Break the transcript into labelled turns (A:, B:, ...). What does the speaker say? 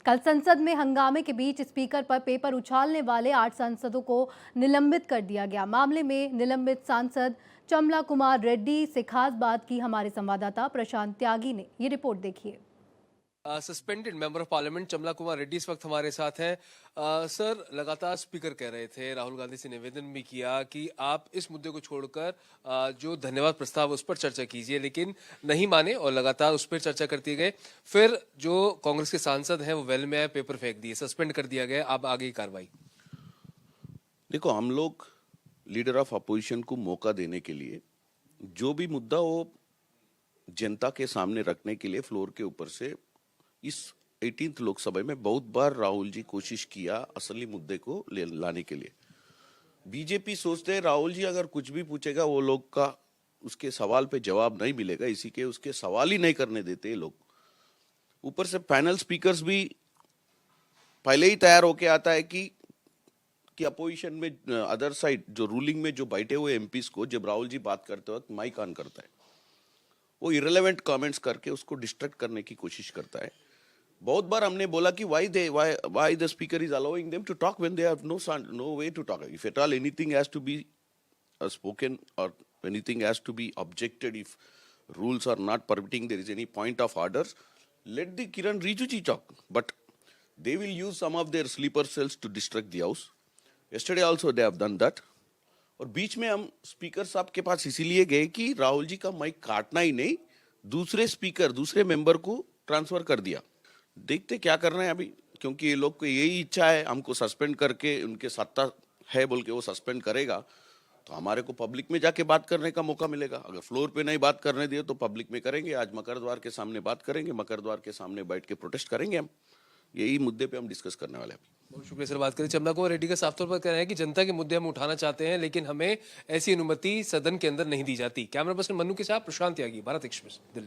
A: कल संसद में हंगामे के बीच स्पीकर पर पेपर उछालने वाले 8 सांसदों को निलंबित कर दिया गया। मामले में निलंबित सांसद चमला कुमार रेड्डी से खास बात की हमारे संवाददाता प्रशांत त्यागी ने। ये रिपोर्ट देखिए।
B: Suspended member of parliament Chamala Kumar Reddy इस वक्त हमारे साथ हैं। सर, लगातार स्पीकर कह रहे थे, राहुल गांधी से निवेदन भी किया कि आप इस मुद्दे को छोड़कर जो धन्यवाद प्रस्ताव उस पर चर्चा कीजिए, लेकिन नहीं माने और लगातार उस पर चर्चा करते गए। फिर जो कांग्रेस के सांसद हैं वो वेल में आए, पेपर फेंक दिए, सस्पेंड कर दिया गया। अब आगे की कार्रवाई।
C: देखो, हम लोग लीडर ऑफ अपोजिशन को मौका देने के लिए जो भी मुद्दा वो जनता के सामने रखने के लिए फ्लोर के ऊपर से इस 18th लोकसभा में बहुत बार राहुल जी कोशिश किया असली मुद्दे को लाने के लिए। बीजेपी सोचते हैं राहुल जी अगर कुछ भी पूछेगा वो लोग का उसके सवाल पे जवाब नहीं मिलेगा, इसी के उसके सवाल ही नहीं करने देते लोग। ऊपर से पैनल स्पीकर्स भी पहले ही तैयार होके आता है कि अपोजिशन में अदर साइड जो रूलिंग में जो बैठे हुए एमपीज को जब राहुल जी बात करते वक्त माइक ऑन करता है, वो इरेलेवेंट कमेंट्स करके उसको डिस्ट्रैक्ट करने की कोशिश करता है। बहुत बार हमने बोला कि why the speaker is allowing them to talk when they have no way to talk. If at all anything has to be spoken or anything has to be objected, if rules are not permitting, there is any point of orders, let the Kiran Rijiju ji talk. But they will use some of their sleeper cells to distract the house. Yesterday also they have done that. और बीच में हम speaker साहब के पास इसीलिए गए कि राहुल जी का mic काटना ही नहीं, दूसरे मेंबर को ट्रांसफर कर दिया। देखते क्या कर रहे हैं अभी, क्योंकि ये लोग को यही इच्छा है हमको सस्पेंड करके, उनके सत्ता है बोल के वो सस्पेंड करेगा तो हमारे को पब्लिक में जाके बात करने का मौका मिलेगा। अगर फ्लोर पे नहीं बात करने दिए तो पब्लिक में करेंगे। आज मकर द्वार के सामने बात करेंगे, मकर द्वार के सामने बैठ के प्रोटेस्ट करेंगे। हम यही मुद्दे पे हम डिस्कस करने वाले हैं।
B: बहुत शुक्रिया सर। बात करें, चमला कुमार रेड्डी का साफ तौर पर कहना है कि जनता के मुद्दे हम उठाना चाहते हैं, लेकिन हमें ऐसी अनुमति सदन के अंदर नहीं दी जाती। कैमरा पर्सन मन्नू के साथ प्रशांत त्यागी, भारत एक्सप्रेस, दिल्ली।